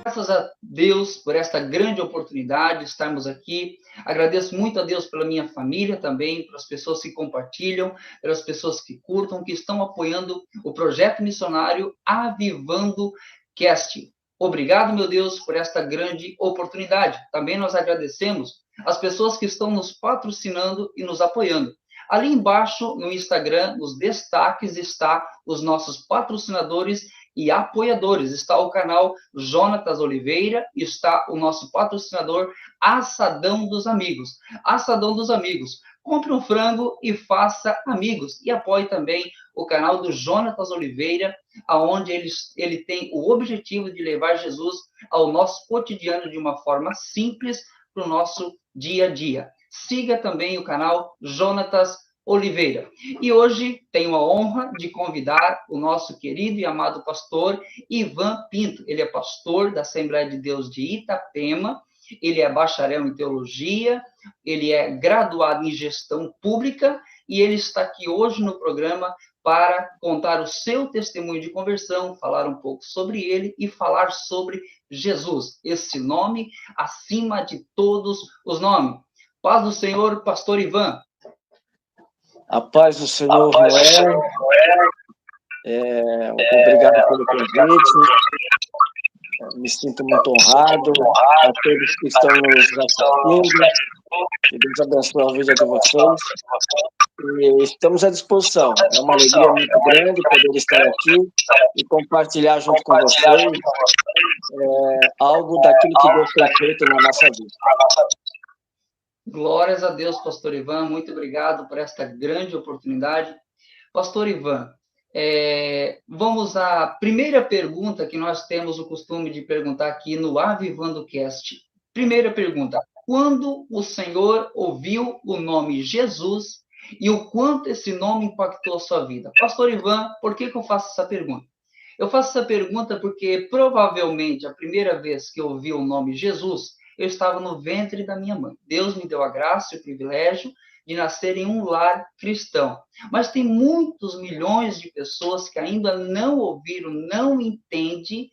Graças a Deus por esta grande oportunidade de estarmos aqui. Agradeço muito a Deus pela minha família também, pelas pessoas que compartilham, pelas pessoas que curtam, que estão apoiando o projeto missionário Avivando Cast. Obrigado, meu Deus, por esta grande oportunidade. Também nós agradecemos as pessoas que estão nos patrocinando e nos apoiando. Ali embaixo, no Instagram, nos destaques, está os nossos patrocinadores e apoiadores. Está o canal Jonatas Oliveira, está o nosso patrocinador Assadão dos Amigos. Assadão dos Amigos. Compre um frango e faça amigos. E apoie também o canal do Jonatas Oliveira, onde ele tem o objetivo de levar Jesus ao nosso cotidiano de uma forma simples para o nosso dia a dia. Siga também o canal Jonatas Oliveira. E hoje tenho a honra de convidar o nosso querido e amado pastor Ivan Pinto. Ele é pastor da Assembleia de Deus de Itapema, ele é bacharel em teologia, ele é graduado em gestão pública e ele está aqui hoje no programa para contar o seu testemunho de conversão, falar um pouco sobre ele e falar sobre Jesus, esse nome acima de todos os nomes. Paz do Senhor, pastor Ivan. A paz do Senhor, Noel. Obrigado pelo convite. Me sinto muito honrado. A todos que estão nos assistindo. Que Deus abençoe a vida de vocês. E estamos à disposição. É uma alegria muito grande poder estar aqui e compartilhar junto com vocês algo daquilo que Deus tem feito na nossa vida. Glórias a Deus, pastor Ivan. Muito obrigado por esta grande oportunidade. Pastor Ivan, vamos à primeira pergunta que nós temos o costume de perguntar aqui no Avivando Cast. Primeira pergunta: quando o Senhor ouviu o nome Jesus e o quanto esse nome impactou a sua vida? Pastor Ivan, por que eu faço essa pergunta? Eu faço essa pergunta porque provavelmente a primeira vez que eu ouvi o nome Jesus, eu estava no ventre da minha mãe. Deus me deu a graça e o privilégio de nascer em um lar cristão. Mas tem muitos milhões de pessoas que ainda não ouviram, não entendem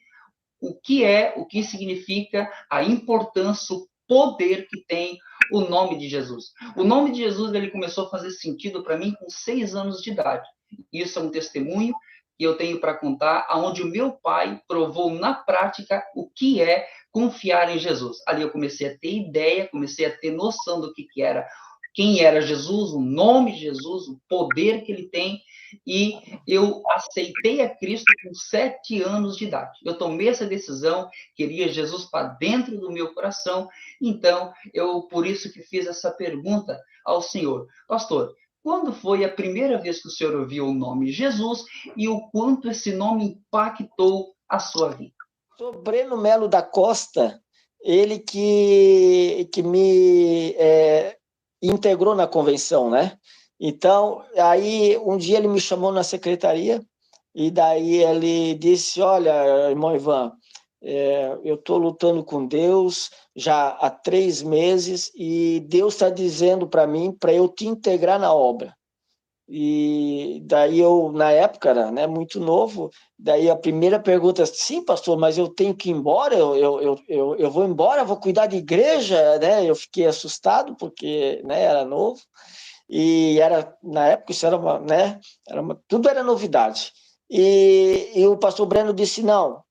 o que significa a importância, o poder que tem o nome de Jesus. O nome de Jesus, ele começou a fazer sentido para mim com 6 anos de idade. Isso é um testemunho que eu tenho para contar, onde o meu pai provou na prática o que é confiar em Jesus. Ali eu comecei a ter ideia, comecei a ter noção do que era, quem era Jesus, o nome de Jesus, o poder que ele tem, e eu aceitei a Cristo com 7 anos de idade. Eu tomei essa decisão, queria Jesus para dentro do meu coração, então por isso que fiz essa pergunta ao Senhor. Pastor, quando foi a primeira vez que o senhor ouviu o nome Jesus e o quanto esse nome impactou a sua vida? O Breno Melo da Costa, ele que me integrou na convenção, né? Então, aí um dia ele me chamou na secretaria e daí ele disse: olha, irmão Ivan, eu estou lutando com Deus já há 3 meses e Deus está dizendo para mim para eu te integrar na obra. E daí eu, na época, era, né, muito novo, daí a primeira pergunta: sim, pastor, mas eu tenho que ir embora, eu vou embora, vou cuidar de igreja, né? Eu fiquei assustado porque, né, era novo e era, na época, isso era uma, né, tudo era novidade. E o pastor Breno disse: não,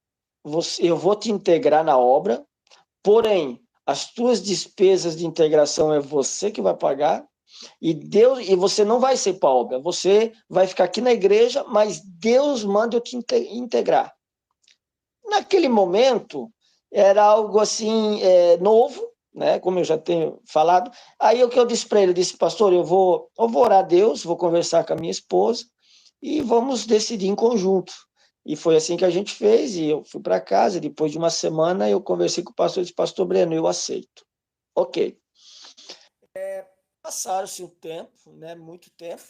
eu vou te integrar na obra, porém, as tuas despesas de integração é você que vai pagar, e você não vai ser para a obra, você vai ficar aqui na igreja, mas Deus manda eu te integrar. Naquele momento, era algo assim, novo, né, como eu já tenho falado. Aí o que eu disse para ele, eu disse: pastor, eu vou orar a Deus, vou conversar com a minha esposa e vamos decidir em conjunto. E foi assim que a gente fez, e eu fui para casa. Depois de uma semana, eu conversei com o pastor e disse: pastor Breno, eu aceito. Ok. Passaram-se um tempo, né, muito tempo,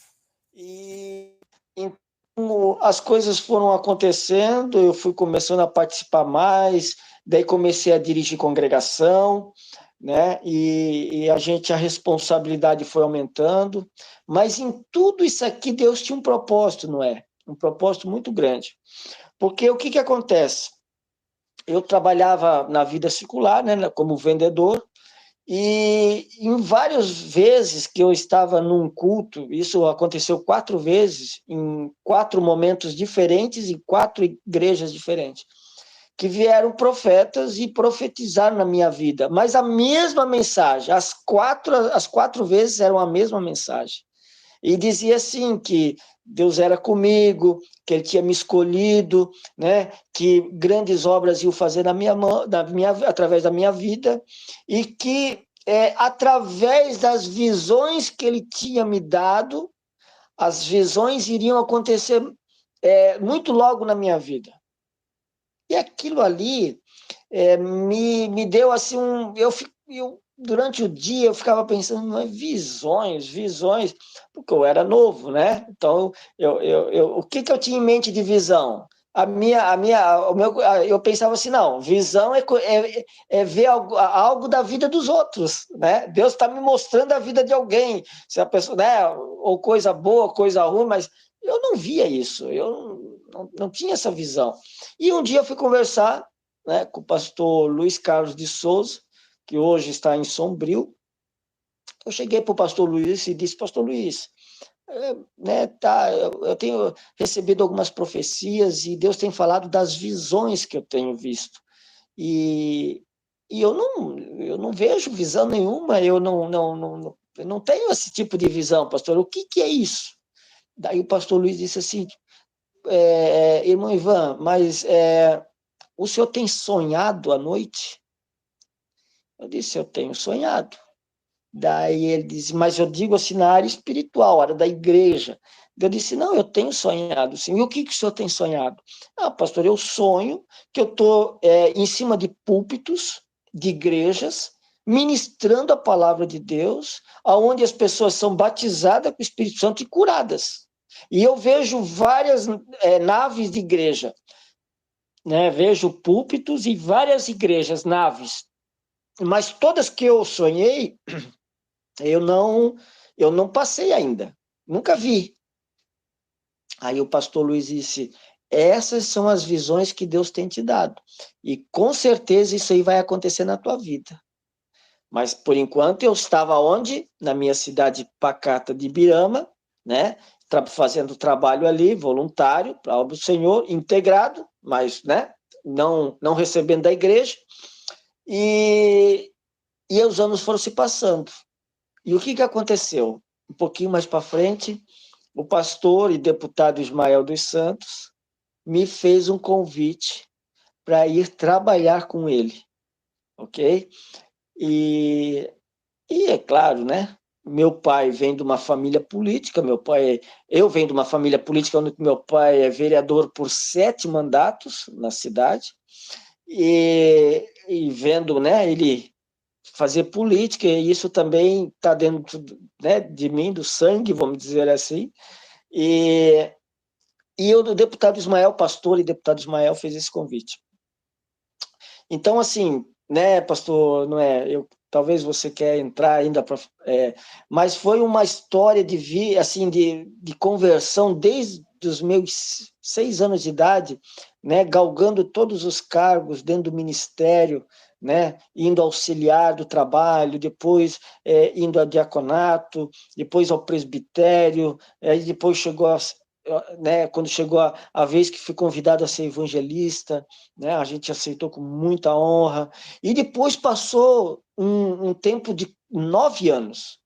e então as coisas foram acontecendo, eu fui começando a participar mais, daí comecei a dirigir congregação, né, e a responsabilidade foi aumentando, mas em tudo isso aqui Deus tinha um propósito, não é? um propósito muito grande. Porque o que acontece? Eu trabalhava na vida secular, né, como vendedor, e em várias vezes que eu estava num culto, isso aconteceu 4 vezes, em 4 momentos diferentes, em 4 igrejas diferentes, que vieram profetas e profetizaram na minha vida, mas a mesma mensagem, as quatro vezes eram a mesma mensagem. E dizia assim que Deus era comigo, que Ele tinha me escolhido, né? Que grandes obras iam fazer na minha mão, através da minha vida, e que através das visões que Ele tinha me dado, as visões iriam acontecer muito logo na minha vida. E aquilo ali me deu assim eu durante o dia eu ficava pensando, visões, porque eu era novo, né? Então, o que eu tinha em mente de visão? Eu pensava assim, não, visão é ver algo da vida dos outros, né? Deus está me mostrando a vida de alguém, se a pessoa, né? Ou coisa boa, coisa ruim, mas eu não via isso, eu não tinha essa visão. E um dia eu fui conversar, né, com o pastor Luiz Carlos de Souza, que hoje está em Sombrio. Eu cheguei para o pastor Luiz e disse, pastor Luiz, eu tenho recebido algumas profecias e Deus tem falado das visões que eu tenho visto. E eu não vejo visão nenhuma, eu não tenho esse tipo de visão, pastor. O que é isso? Daí o pastor Luiz disse assim, irmão Ivan, mas o senhor tem sonhado à noite? Eu disse, eu tenho sonhado. Daí ele disse, mas eu digo assim na área espiritual, área da igreja. Eu disse, não, eu tenho sonhado, sim. E o que o senhor tem sonhado? Ah, pastor, eu sonho que eu estou em cima de púlpitos, de igrejas, ministrando a palavra de Deus, aonde as pessoas são batizadas com o Espírito Santo e curadas. E eu vejo várias naves de igreja, né? Vejo púlpitos e várias igrejas, naves. Mas todas que eu sonhei, eu não passei ainda, nunca vi. Aí o pastor Luiz disse, essas são as visões que Deus tem te dado, e com certeza isso aí vai acontecer na tua vida. Mas por enquanto eu estava onde? Na minha cidade pacata de Ibirama, né? Fazendo trabalho ali, voluntário, para a obra do Senhor, integrado, mas né? não recebendo da igreja, e os anos foram se passando. E o que aconteceu? Um pouquinho mais para frente, o pastor e deputado Ismael dos Santos me fez um convite para ir trabalhar com ele, ok? E é claro, né? Meu pai vem de uma família política, eu venho de uma família política onde meu pai é vereador por 7 mandatos na cidade, e vendo, né, ele fazer política, e isso também está dentro, né, de mim, do sangue, vamos dizer assim. E o deputado Ismael, pastor e deputado Ismael, fez esse convite. Então, assim, né, pastor, não é, talvez você quer entrar ainda, mas foi uma história assim, de conversão desde os meus 6 anos de idade, né, galgando todos os cargos dentro do ministério, né, indo auxiliar do trabalho, depois indo a diaconato, depois ao presbitério, depois chegou né, quando chegou a vez que fui convidado a ser evangelista, né, a gente aceitou com muita honra, e depois passou um tempo de 9 anos.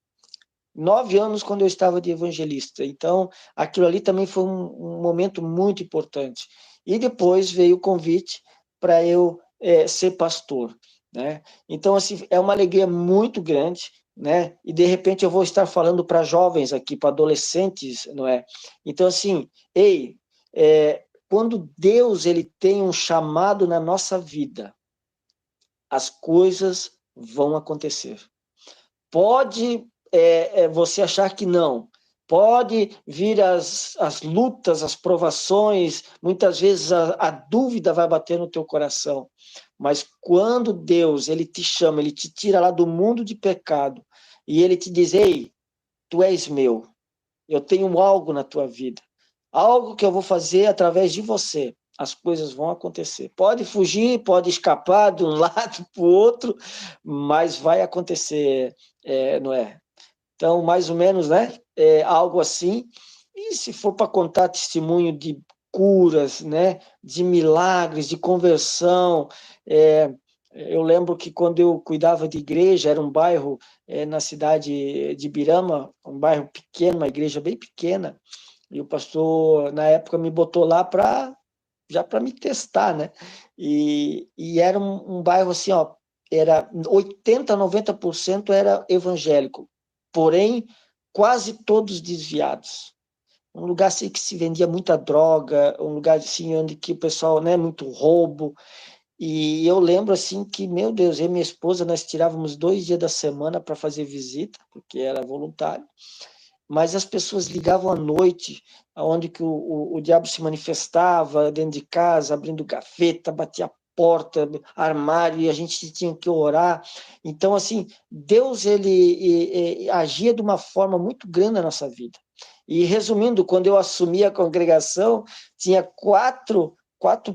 9 anos quando eu estava de evangelista. Então, aquilo ali também foi um momento muito importante. E depois veio o convite para eu ser pastor, né? Então, assim, é uma alegria muito grande, né? E de repente eu vou estar falando para jovens aqui, para adolescentes, não é? Então, assim, quando Deus ele tem um chamado na nossa vida, as coisas vão acontecer. Pode você achar que não. Pode vir as lutas, as provações, muitas vezes a dúvida vai bater no teu coração. Mas quando Deus ele te chama, ele te tira lá do mundo de pecado, e ele te diz, ei, tu és meu, eu tenho algo na tua vida. algo que eu vou fazer através de você. As coisas vão acontecer. Pode fugir, pode escapar de um lado para o outro, mas vai acontecer, não é? Então, mais ou menos, né? Algo assim. E se for para contar testemunho de curas, né? De milagres, de conversão, eu lembro que quando eu cuidava de igreja, era um bairro na cidade de Birama, um bairro pequeno, uma igreja bem pequena, e o pastor, na época, me botou lá já para me testar, né? E era um bairro assim, ó, era 80, 90% era evangélico, porém, quase todos desviados. Um lugar assim que se vendia muita droga, um lugar assim onde que o pessoal, né, muito roubo. E eu lembro assim que, meu Deus, eu e minha esposa, nós tirávamos 2 dias da semana para fazer visita, porque era voluntário, mas as pessoas ligavam à noite, onde que o diabo se manifestava dentro de casa, abrindo gaveta, batia a porta, armário, e a gente tinha que orar. Então, assim, Deus, ele agia de uma forma muito grande na nossa vida. E, resumindo, quando eu assumi a congregação, tinha quatro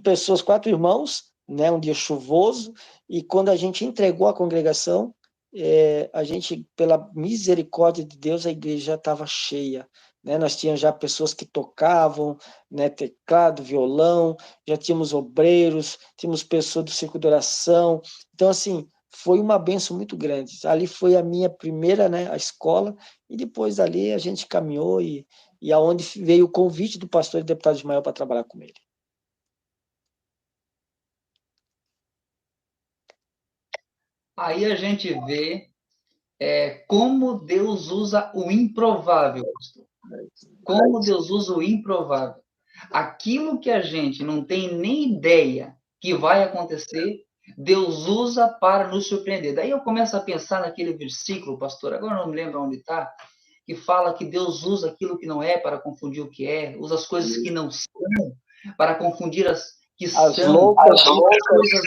pessoas, 4 irmãos, né, um dia chuvoso, e quando a gente entregou a congregação, a gente, pela misericórdia de Deus, a igreja já estava cheia, né? Nós tínhamos já pessoas que tocavam, né, teclado, violão, já tínhamos obreiros, tínhamos pessoas do círculo de oração. Então, assim, foi uma bênção muito grande. Ali foi a minha primeira, né, a escola, e depois dali a gente caminhou e aonde veio o convite do pastor e deputado Ismael para trabalhar com ele. Aí a gente vê como Deus usa o improvável, pastor. Como Deus usa o improvável. Aquilo que a gente não tem nem ideia que vai acontecer, Deus usa para nos surpreender. Daí eu começo a pensar naquele versículo, pastor, agora não me lembro onde está, que fala que Deus usa aquilo que não é para confundir o que é, usa as coisas que não são para confundir as que As são, loucas, as coisas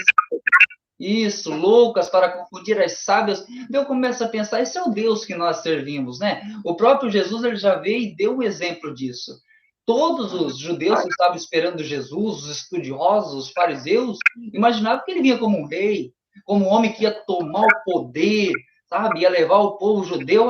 isso, loucas para confundir as sábias. Eu começo a pensar, esse é o Deus que nós servimos, né? O próprio Jesus ele já veio e deu um exemplo disso. Todos os judeus que estavam esperando Jesus, os estudiosos, os fariseus, imaginavam que ele vinha como um rei, como um homem que ia tomar o poder, sabe? Ia levar o povo judeu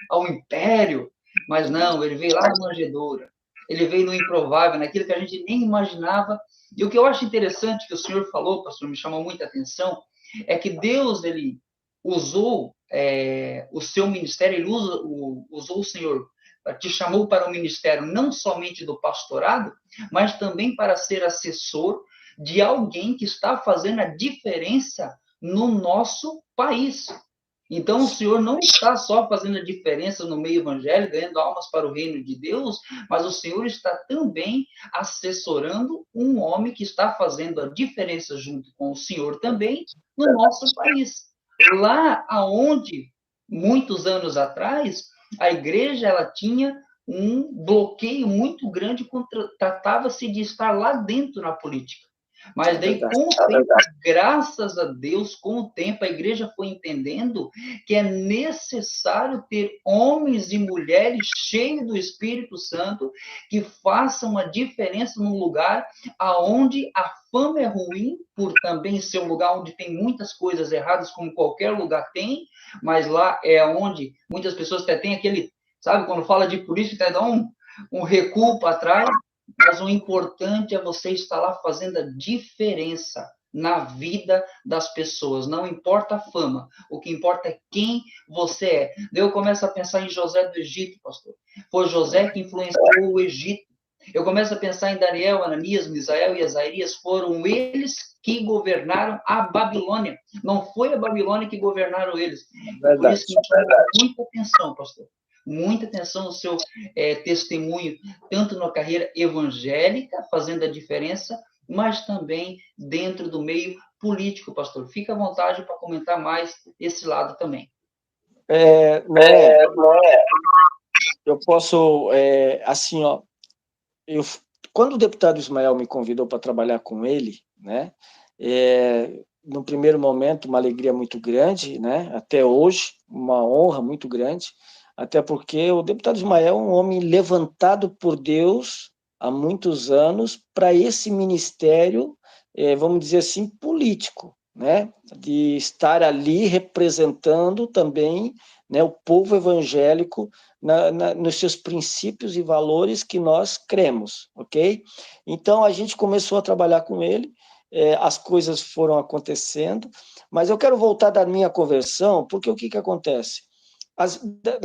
ao império. Mas não, ele veio lá na manjedoura. Ele veio no improvável, naquilo que a gente nem imaginava. E o que eu acho interessante que o senhor falou, pastor, me chamou muita atenção, é que Deus ele usou o seu ministério, ele usou o Senhor, te chamou para o ministério não somente do pastorado, mas também para ser assessor de alguém que está fazendo a diferença no nosso país. Então, o Senhor não está só fazendo a diferença no meio evangélico, ganhando almas para o reino de Deus, mas o Senhor está também assessorando um homem que está fazendo a diferença junto com o Senhor também no nosso país. Lá aonde, muitos anos atrás, a igreja ela tinha um bloqueio muito grande, tratava-se de estar lá dentro na política. Mas daí, com o tempo, graças a Deus, com o tempo, a igreja foi entendendo que é necessário ter homens e mulheres cheios do Espírito Santo que façam a diferença num lugar aonde a fama é ruim, por também ser um lugar onde tem muitas coisas erradas, como qualquer lugar tem, mas lá é onde muitas pessoas até têm aquele, sabe, quando fala de política, até dá um recuo para trás, mas o importante é você estar lá fazendo a diferença na vida das pessoas. Não importa a fama, o que importa é quem você é. Daí eu começo a pensar em José do Egito, pastor. Foi José que influenciou o Egito. Eu começo a pensar em Daniel, Ananias, Misael e Azarias, foram eles que governaram a Babilônia. Não foi a Babilônia que governaram eles. E por isso que me chama muita atenção, pastor. Muita atenção o seu testemunho, tanto na carreira evangélica, fazendo a diferença, mas também dentro do meio político, pastor. Fica à vontade para comentar mais esse lado também. Eu posso, assim, ó, quando o deputado Ismael me convidou para trabalhar com ele, né, no primeiro momento, uma alegria muito grande, né, até hoje, uma honra muito grande, até porque o deputado Ismael é um homem levantado por Deus há muitos anos para esse ministério, vamos dizer assim, político, né? De estar ali representando também, né, o povo evangélico nos seus princípios e valores que nós cremos, ok? Então, a gente começou a trabalhar com ele, as coisas foram acontecendo, mas eu quero voltar da minha conversão, porque o que acontece?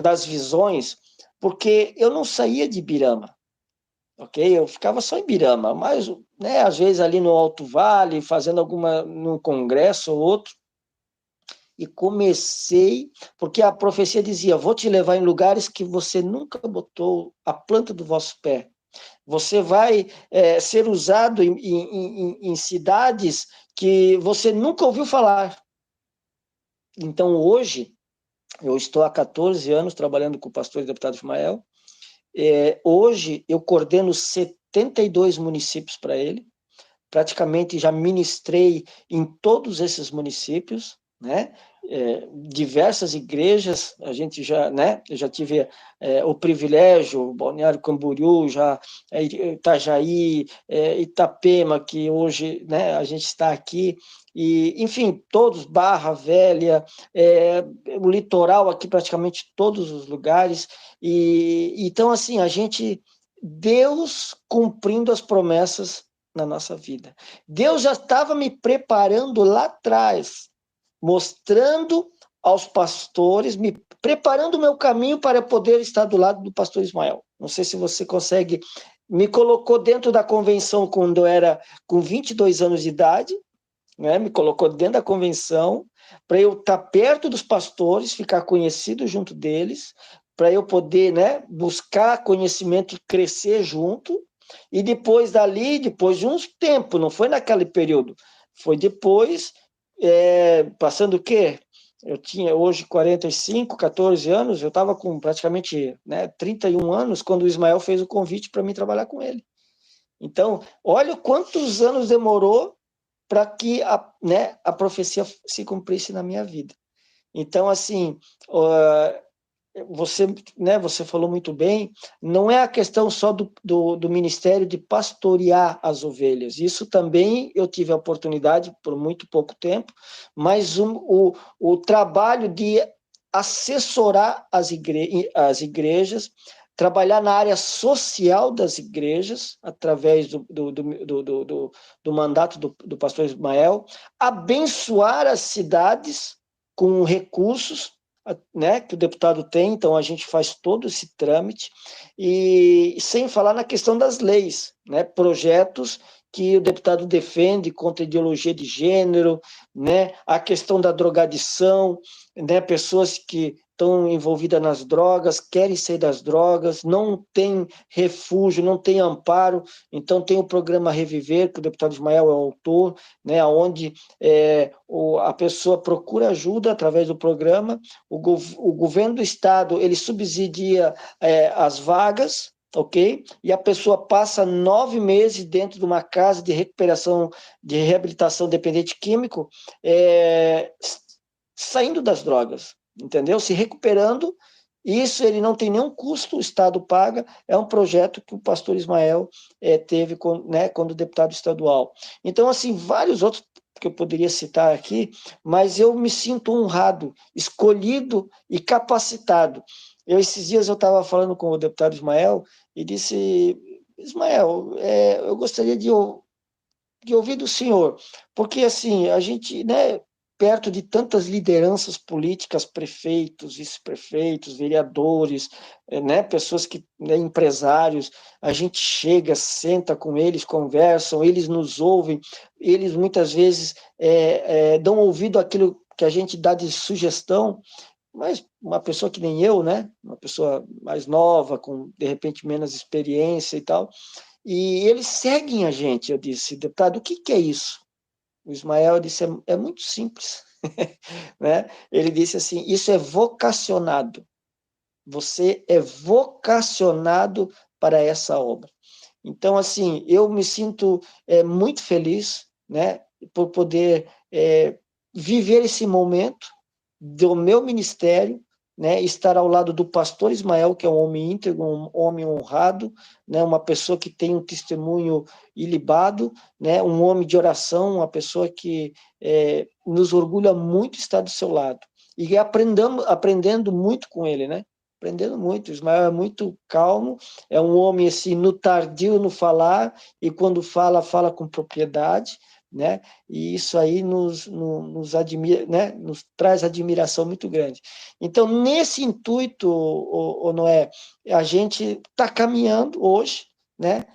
Das visões, porque eu não saía de Birama, ok? Eu ficava só em Birama, mas, né, às vezes ali no Alto Vale, fazendo num congresso ou outro, e comecei, porque a profecia dizia, vou te levar em lugares que você nunca botou a planta do vosso pé. Você vai ser usado em cidades que você nunca ouviu falar. Então, hoje, eu estou há 14 anos trabalhando com o pastor e deputado Ismael. Hoje, eu coordeno 72 municípios para ele. Praticamente já ministrei em todos esses municípios, né? Diversas igrejas, a gente já, né? Eu já tive o privilégio, Balneário Camboriú, já Itajaí, Itapema, que hoje, né? A gente está aqui e, enfim, todos, Barra Velha, o litoral aqui, praticamente todos os lugares. E então, assim, Deus cumprindo as promessas na nossa vida. Deus já estava me preparando lá atrás, mostrando aos pastores, me preparando o meu caminho para poder estar do lado do pastor Ismael. Não sei se você consegue. Me colocou dentro da convenção quando eu era com 22 anos de idade, né? Me colocou dentro da convenção para eu estar perto dos pastores, ficar conhecido junto deles, para eu poder, né, buscar conhecimento e crescer junto. E depois dali, depois de uns tempos, não foi naquele período, foi depois, passando o quê? Eu tinha hoje 45, 14 anos, eu estava com praticamente, né, 31 anos, quando o Ismael fez o convite para mim trabalhar com ele. Então, olha quantos anos demorou para que a profecia se cumprisse na minha vida. Então, assim, você falou muito bem, não é a questão só do ministério de pastorear as ovelhas, isso também eu tive a oportunidade por muito pouco tempo, mas o trabalho de assessorar as igrejas, trabalhar na área social das igrejas, através do mandato do pastor Ismael, abençoar as cidades com recursos, né, que o deputado tem, então a gente faz todo esse trâmite, e sem falar na questão das leis, né, projetos que o deputado defende contra a ideologia de gênero, né, a questão da drogadição, né, pessoas que estão envolvidas nas drogas, querem sair das drogas, não tem refúgio, não tem amparo, então tem o programa Reviver, que o deputado Ismael é o autor, né, onde a pessoa procura ajuda através do programa, o governo do estado, ele subsidia as vagas, ok? E a pessoa passa 9 meses dentro de uma casa de recuperação, de reabilitação dependente químico, saindo das drogas, entendeu? Se recuperando, isso ele não tem nenhum custo, o Estado paga, é um projeto que o pastor Ismael teve quando deputado estadual. Então, assim, vários outros que eu poderia citar aqui, mas eu me sinto honrado, escolhido e capacitado. Esses dias eu estava falando com o deputado Ismael e disse, Ismael, eu gostaria de ouvir do senhor, porque assim, a gente, né, perto de tantas lideranças políticas, prefeitos, vice-prefeitos, vereadores, né, pessoas que, né, empresários, a gente chega, senta com eles, conversam, eles nos ouvem, eles muitas vezes dão ouvido àquilo que a gente dá de sugestão, mas uma pessoa que nem eu, né, uma pessoa mais nova, com, de repente, menos experiência e tal, e eles seguem a gente. Eu disse, deputado, o que é isso? O Ismael disse, é muito simples. Né? Ele disse assim, isso é vocacionado. Você é vocacionado para essa obra. Então, assim, eu me sinto muito feliz, né, por poder viver esse momento do meu ministério, né, estar ao lado do pastor Ismael, que é um homem íntegro, um homem honrado, né, uma pessoa que tem um testemunho ilibado, né, um homem de oração, uma pessoa que nos orgulha muito estar do seu lado. E aprendendo muito com ele, né? Aprendendo muito. O Ismael é muito calmo, é um homem assim, no tardio no falar, e quando fala, fala com propriedade, né? E isso aí nos admira, né? Nos traz admiração muito grande. Então, nesse intuito, o Noé, a gente está caminhando hoje, né?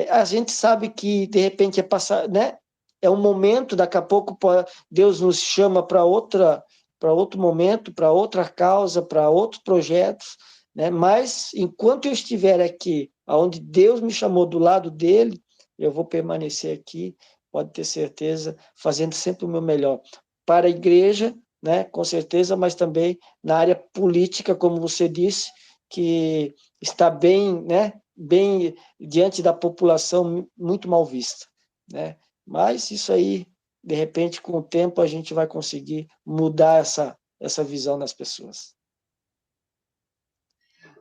A gente sabe que de repente é passar, né? É um momento, daqui a pouco Deus nos chama para outro momento, para outra causa, para outros projetos, né? Mas enquanto eu estiver aqui, aonde Deus me chamou do lado dele, eu vou permanecer aqui, pode ter certeza, fazendo sempre o meu melhor para a igreja, né? Com certeza, mas também na área política, como você disse, que está bem, né? Bem diante da população, muito mal vista, né? Mas isso aí, de repente, com o tempo, a gente vai conseguir mudar essa visão das pessoas.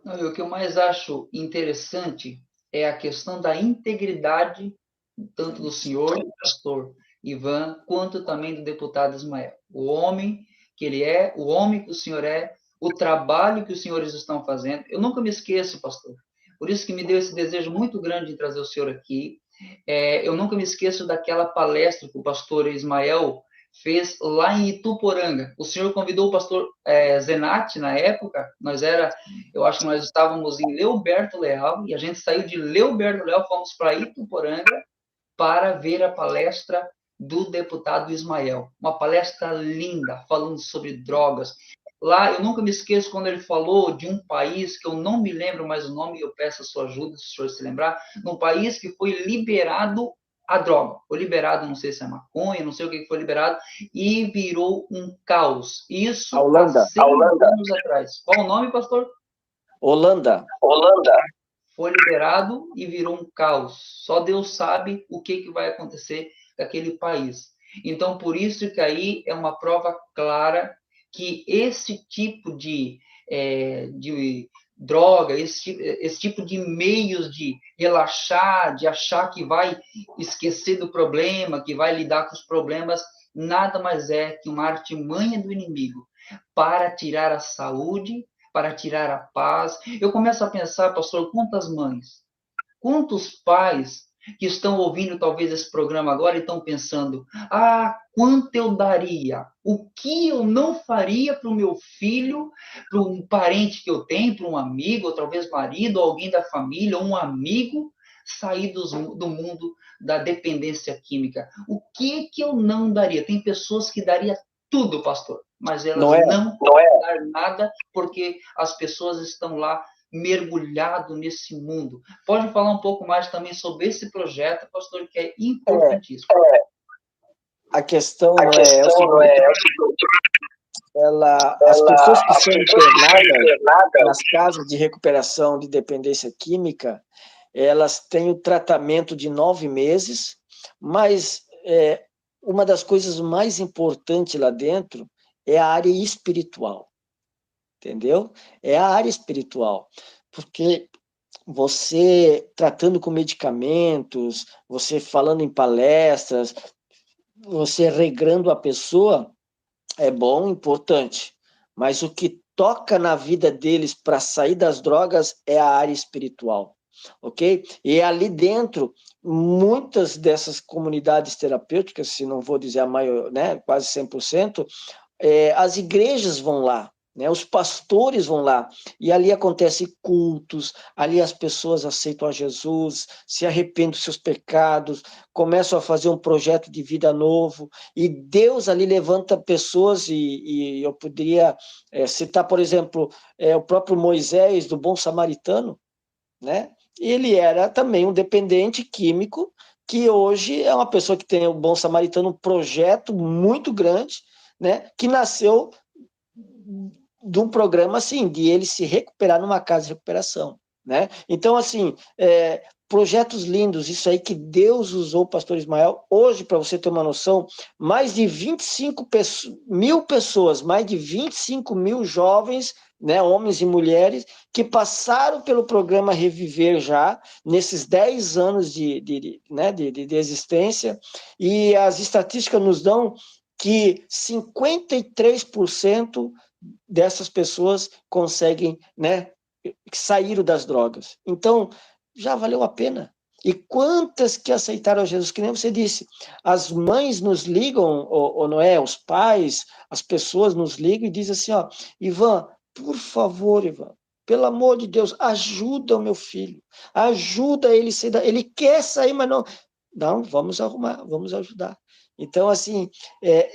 Não, e o que eu mais acho interessante é a questão da integridade, tanto do senhor, pastor Ivan, quanto também do deputado Ismael. O homem que ele é, o homem que o senhor é, o trabalho que os senhores estão fazendo. Eu nunca me esqueço, pastor. Por isso que me deu esse desejo muito grande de trazer o senhor aqui. Eu nunca me esqueço daquela palestra que o pastor Ismael fez lá em Ituporanga. O senhor convidou o pastor Zenatti na época. Eu acho que nós estávamos em Leoberto Leal e a gente saiu de Leoberto Leal, fomos para Ituporanga para ver a palestra do deputado Ismael. Uma palestra linda, falando sobre drogas. Lá, eu nunca me esqueço quando ele falou de um país, que eu não me lembro mais o nome, e eu peço a sua ajuda, se o senhor se lembrar, num país que foi liberado a droga. Foi liberado, não sei se é maconha, não sei o que foi liberado, e virou um caos. Isso Holanda. há 6 anos atrás. Qual o nome, pastor? Holanda. Foi liberado e virou um caos. Só Deus sabe o que vai acontecer com aquele país. Então, por isso que aí é uma prova clara que esse tipo de droga, esse tipo de meios de relaxar, de achar que vai esquecer do problema, que vai lidar com os problemas, nada mais é que uma artimanha do inimigo para tirar a saúde, para tirar a paz. Eu começo a pensar, pastor, quantas mães, quantos pais que estão ouvindo talvez esse programa agora e estão pensando: quanto eu daria? O que eu não faria para o meu filho, para um parente que eu tenho, para um amigo, ou talvez marido, ou alguém da família, ou um amigo, sair do mundo da dependência química? O que eu não daria? Tem pessoas que daria tudo, pastor, mas elas não podem dar nada porque as pessoas estão lá mergulhado nesse mundo. Pode falar um pouco mais também sobre esse projeto, pastor, que é importantíssimo. A questão não é as pessoas que são internadas nas casas de recuperação de dependência química, elas têm o tratamento de 9 meses, mas uma das coisas mais importantes lá dentro é a área espiritual, entendeu? É a área espiritual, porque você tratando com medicamentos, você falando em palestras, você regrando a pessoa, é bom, importante, mas o que toca na vida deles para sair das drogas é a área espiritual, ok? E ali dentro, muitas dessas comunidades terapêuticas, se não vou dizer a maior, né, quase 100%, as igrejas vão lá, né, os pastores vão lá, e ali acontecem cultos, ali as pessoas aceitam a Jesus, se arrependem dos seus pecados, começam a fazer um projeto de vida novo, e Deus ali levanta pessoas, e eu poderia citar, por exemplo, o próprio Moisés, do Bom Samaritano, né? Ele era também um dependente químico, que hoje é uma pessoa que tem o Bom Samaritano, um projeto muito grande, né? Que nasceu de um programa assim, de ele se recuperar numa casa de recuperação, né? Então, assim, projetos lindos, isso aí que Deus usou o pastor Ismael. Hoje, para você ter uma noção, mais de 25 mil pessoas, mais de 25 mil jovens né, homens e mulheres, que passaram pelo programa Reviver já, nesses 10 anos de existência, e as estatísticas nos dão que 53% dessas pessoas conseguem, né, sair das drogas. Então, já valeu a pena. E quantas que aceitaram Jesus? Que nem você disse, as mães nos ligam, ou não é, os pais, as pessoas nos ligam e dizem assim, ó, Ivan, por favor, Ivan, pelo amor de Deus, ajuda o meu filho, ajuda ele, ele quer sair, mas não, vamos arrumar, vamos ajudar. Então, assim,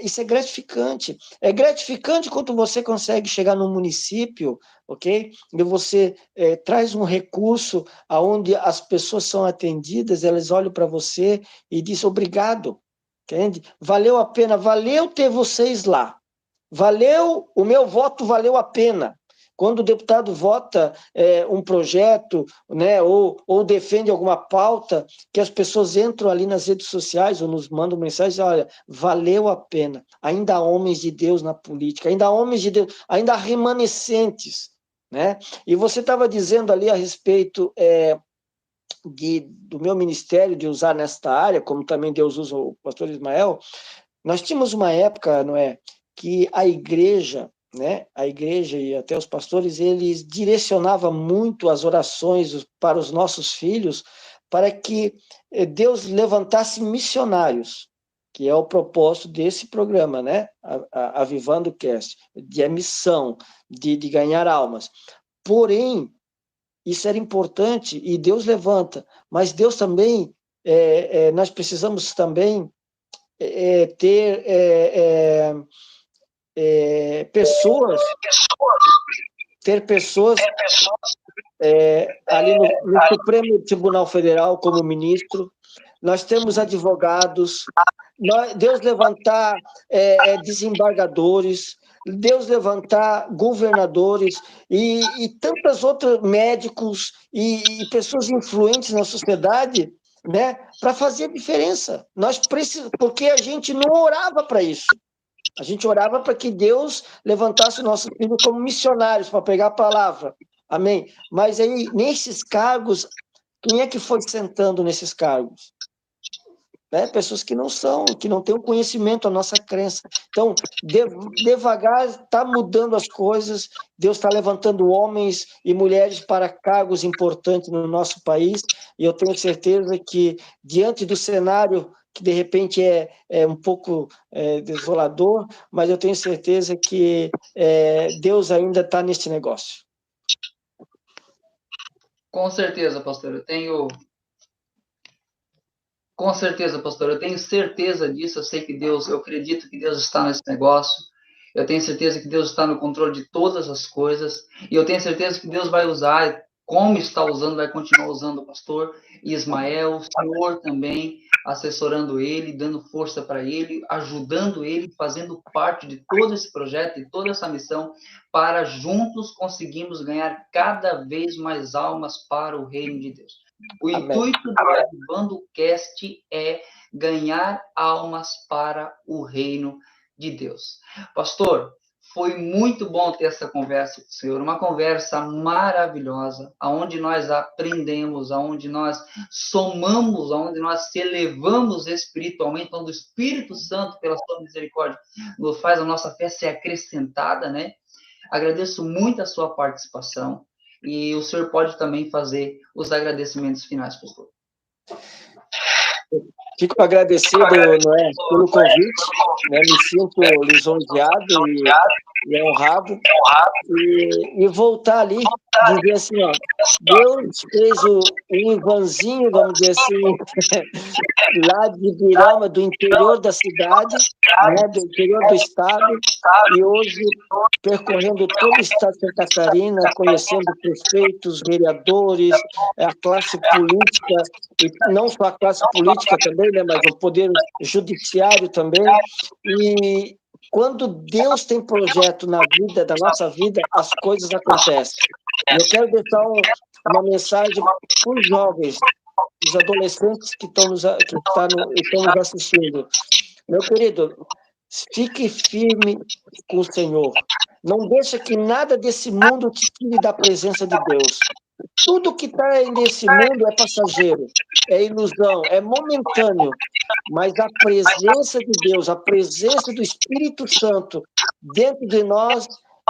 isso é gratificante. É gratificante quando você consegue chegar num município, ok? E você traz um recurso aonde as pessoas são atendidas, elas olham para você e dizem obrigado, entende? Valeu a pena, valeu ter vocês lá. Valeu, o meu voto valeu a pena. Quando o deputado vota um projeto, né, ou defende alguma pauta, que as pessoas entram ali nas redes sociais ou nos mandam mensagens, olha, valeu a pena. Ainda há homens de Deus na política, ainda há homens de Deus, ainda há remanescentes, né? E você estava dizendo ali a respeito do meu ministério, de usar nesta área, como também Deus usa o pastor Ismael. Nós tínhamos uma época, não é, que a igreja, né, a igreja e até os pastores, eles direcionavam muito as orações para os nossos filhos, para que Deus levantasse missionários, que é o propósito desse programa, né, Avivando Cast, de missão, de ganhar almas. Porém, isso era importante e Deus levanta, mas Deus também, nós precisamos também ter pessoas, ali no Supremo Tribunal Federal como ministro. Nós temos advogados, Deus levantar desembargadores, Deus levantar governadores e tantas outras médicos e pessoas influentes na sociedade, né, para fazer a diferença. Nós precisamos, porque a gente não orava para isso. A gente orava para que Deus levantasse nossos filhos como missionários para pregar a palavra. Amém? Mas aí, nesses cargos, quem é que foi sentando nesses cargos? Pessoas que não têm o conhecimento, a nossa crença. Então, devagar está mudando as coisas, Deus está levantando homens e mulheres para cargos importantes no nosso país, e eu tenho certeza que, diante do cenário que de repente é um pouco desolador, mas eu tenho certeza que Deus ainda está neste negócio. Com certeza, pastor, Com certeza, pastor, eu tenho certeza disso, eu acredito que Deus está nesse negócio, eu tenho certeza que Deus está no controle de todas as coisas, e eu tenho certeza que Deus vai usar, como está usando, vai continuar usando o pastor Ismael, o senhor também, assessorando ele, dando força para ele, ajudando ele, fazendo parte de todo esse projeto e toda essa missão, para juntos conseguirmos ganhar cada vez mais almas para o reino de Deus. O intuito do Avivando Cast é ganhar almas para o reino de Deus. Pastor, foi muito bom ter essa conversa com o senhor, uma conversa maravilhosa, onde nós aprendemos, onde nós somamos, onde nós se elevamos espiritualmente, onde o Espírito Santo, pela sua misericórdia, nos faz a nossa fé ser acrescentada, né? Agradeço muito a sua participação. E o senhor pode também fazer os agradecimentos finais, pastor. Fico agradecido, Noé, pelo convite, né? Me sinto lisonjeado e honrado, e voltar ali, dizer assim, ó, Deus fez o Ivanzinho, vamos dizer assim, lá de Birama, do interior da cidade, né, do interior do estado, e hoje percorrendo todo o estado de Santa Catarina, conhecendo prefeitos, vereadores, a classe política, e não só a classe política também, né, mas o poder judiciário também, e quando Deus tem projeto na vida, da nossa vida, as coisas acontecem. Eu quero deixar uma mensagem para os jovens, os adolescentes que estão nos assistindo. Meu querido, fique firme com o Senhor. Não deixa que nada desse mundo te tire da presença de Deus. Tudo que está nesse mundo é passageiro, é ilusão, é momentâneo, mas a presença de Deus, a presença do Espírito Santo dentro de nós,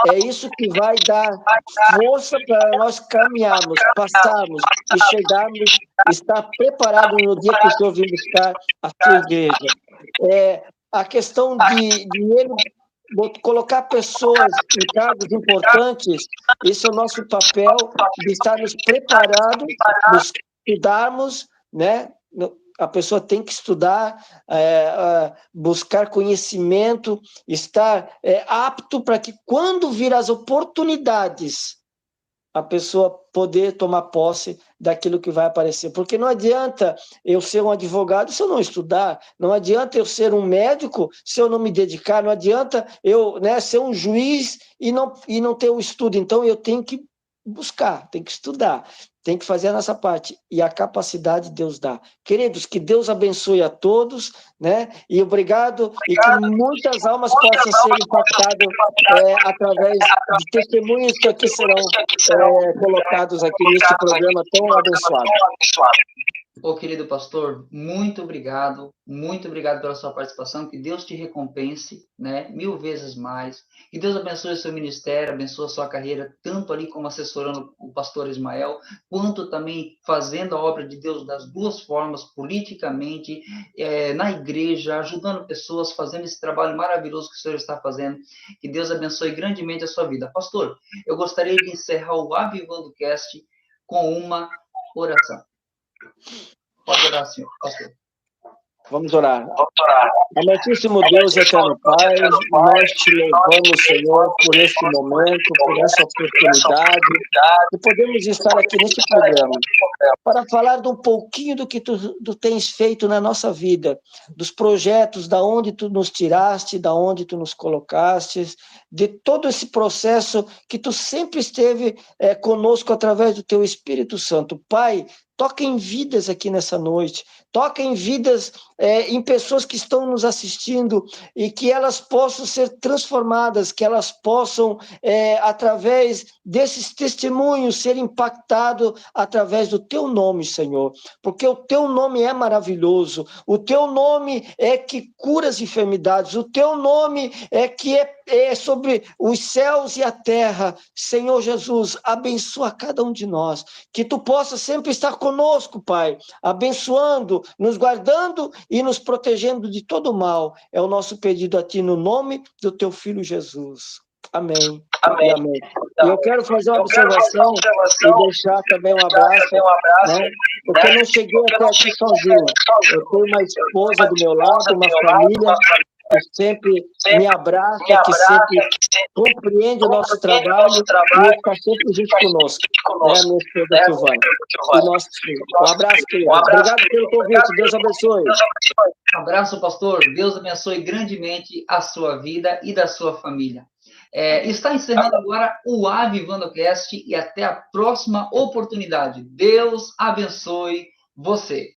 é isso que vai dar força para nós caminharmos, passarmos e chegarmos, estar preparados no dia que o Senhor vir buscar a sua igreja. A questão de ele colocar pessoas em cargos importantes, esse é o nosso papel, de estarmos preparados, nos estudarmos, né? A pessoa tem que estudar, buscar conhecimento, estar apto para que, quando vir as oportunidades, a pessoa poder tomar posse daquilo que vai aparecer. Porque não adianta eu ser um advogado se eu não estudar, não adianta eu ser um médico se eu não me dedicar, não adianta eu, né, ser um juiz e não ter o estudo. Então, eu tenho que buscar, tenho que estudar, tem que fazer a nossa parte, e a capacidade Deus dá. Queridos, que Deus abençoe a todos, né? E obrigado, e que muitas almas possam ser impactadas através de testemunhos que aqui serão colocados aqui neste programa tão abençoado. Ô, querido pastor, muito obrigado pela sua participação, que Deus te recompense, né, 1000 vezes mais, que Deus abençoe o seu ministério, abençoe a sua carreira, tanto ali como assessorando o pastor Ismael, quanto também fazendo a obra de Deus das duas formas, politicamente, na igreja, ajudando pessoas, fazendo esse trabalho maravilhoso que o senhor está fazendo, que Deus abençoe grandemente a sua vida. Pastor, eu gostaria de encerrar o Avivando Cast com uma oração. Pode orar, senhor, pastor. Vamos orar. Amantíssimo Deus e eterno Pai, nós te louvamos, Senhor, por este momento, por essa oportunidade, e podemos estar aqui neste programa para falar de um pouquinho do que tu tens feito na nossa vida, dos projetos, da onde tu nos tiraste, da onde tu nos colocaste, de todo esse processo que tu sempre esteve conosco através do teu Espírito Santo. Pai, toca em vidas aqui nessa noite, toca em vidas, em pessoas que estão nos assistindo, e que elas possam ser transformadas, que elas possam, através desses testemunhos, ser impactados através do teu nome, Senhor, porque o teu nome é maravilhoso, o teu nome é que cura as enfermidades, o teu nome é que é sobre os céus e a terra. Senhor Jesus, abençoa cada um de nós, que tu possa sempre estar conosco, Pai, abençoando, nos guardando e nos protegendo de todo mal. É o nosso pedido a Ti, no nome do Teu Filho Jesus. Amém. Amém. Amém. E eu quero fazer uma observação e deixar também um abraço, né? Porque eu não cheguei até aqui sozinho. Eu tenho uma esposa do meu lado, uma família que sempre me abraça, que sempre compreende o nosso trabalho e está sempre junto conosco. É a minha esposa Silvana. E nosso filho. Um abraço, querido. Obrigado pelo convite. Deus abençoe. Abraço, pastor. Deus abençoe grandemente a sua vida e da sua família. Está encerrando agora o Avivando Cast, e até a próxima oportunidade. Deus abençoe você.